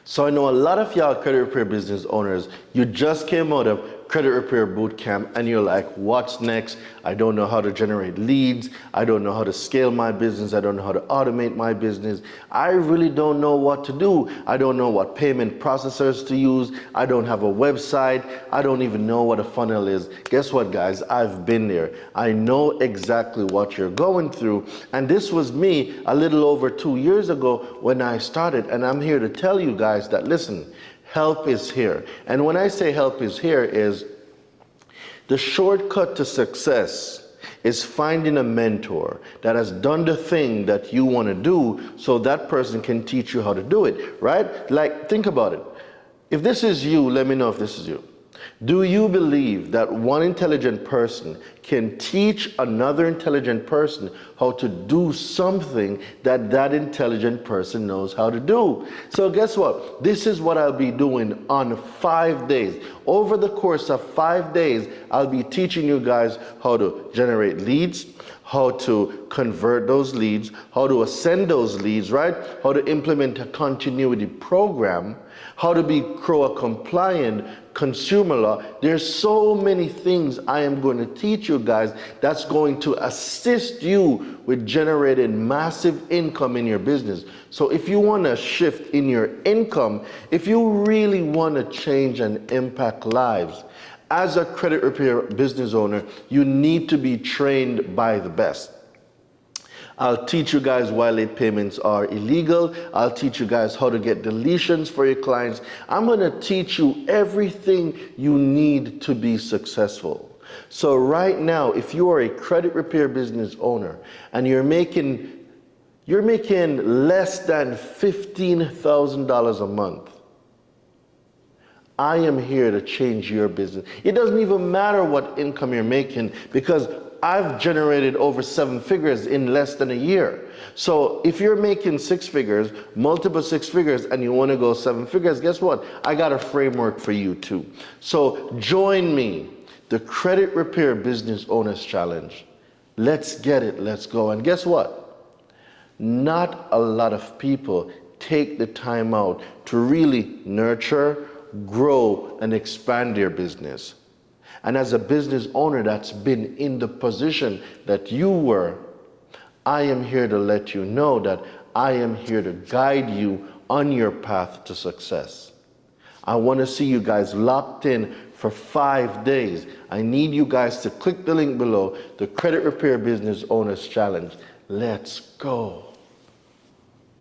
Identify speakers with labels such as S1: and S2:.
S1: So I know a lot of y'all credit repair business owners, you just came out of credit repair boot camp and you're like, what's next? I don't know how to generate leads. I don't know how to scale my business. I don't know how to automate my business. I really don't know what to do. I don't know what payment processors to use. I don't have a website. I don't even know what a funnel is. Guess what, guys? I've been there. I know exactly what you're going through. And this was me a little over 2 years ago when I started. And I'm here to tell you guys that, listen, help is here. And when I say help is here is the shortcut to success is finding a mentor that has done the thing that you want to do so that person can teach you how to do it, right? Like, think about it. If this is you, let me know if this is you. Do you believe that one intelligent person can teach another intelligent person how to do something that that intelligent person knows how to do? So guess what? This is what I'll be doing on 5 days. Over the course of 5 days, I'll be teaching you guys how to generate leads, how to convert those leads, how to ascend those leads, right? How to implement a continuity program, how to be CROA compliant, consumer law. There's so many things I am going to teach you guys that's going to assist you with generating massive income in your business. So if you want to shift in your income, if you really want to change and impact lives, as a credit repair business owner, you need to be trained by the best. I'll teach you guys why late payments are illegal. I'll teach you guys how to get deletions for your clients. I'm going to teach you everything you need to be successful. So right now, if you are a credit repair business owner and you're making less than $15,000 a month, I am here to change your business. It doesn't even matter what income you're making because I've generated over 7 figures in less than a year. So if you're making 6 figures, multiple 6 figures, and you want to go 7 figures, guess what? I got a framework for you too. So join me, the Credit Repair Business Owners Challenge. Let's get it, let's go. And guess what? Not a lot of people take the time out to really nurture, grow, and expand their business. And as a business owner that's been in the position that you were, I am here to let you know that I am here to guide you on your path to success. I want to see you guys locked in for 5 days. I need you guys to click the link below, the Credit Repair Business Owners Challenge. Let's go.